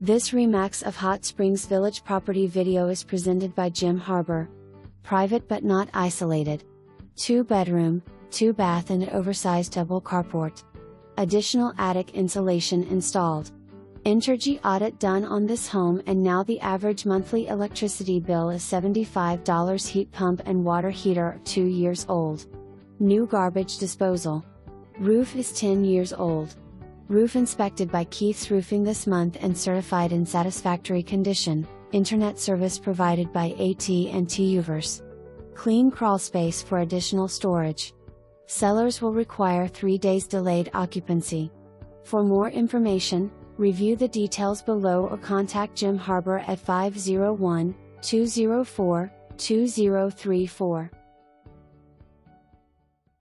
This Remax of Hot Springs Village property video is presented by Harbour. Private but not isolated. 2-bedroom, 2-bath and oversized double carport. Additional attic insulation installed. Entergy audit done on this home, and now the average monthly electricity bill is $75. Heat pump and water heater 2 years old. New garbage disposal. Roof is 10 years old. Roof inspected by Keith's Roofing this month and certified in satisfactory condition. Internet service provided by AT&T U-Verse. Clean crawlspace for additional storage. Sellers will require 3 days delayed occupancy. For more information, review the details below or contact Harbour at 501-204-2034.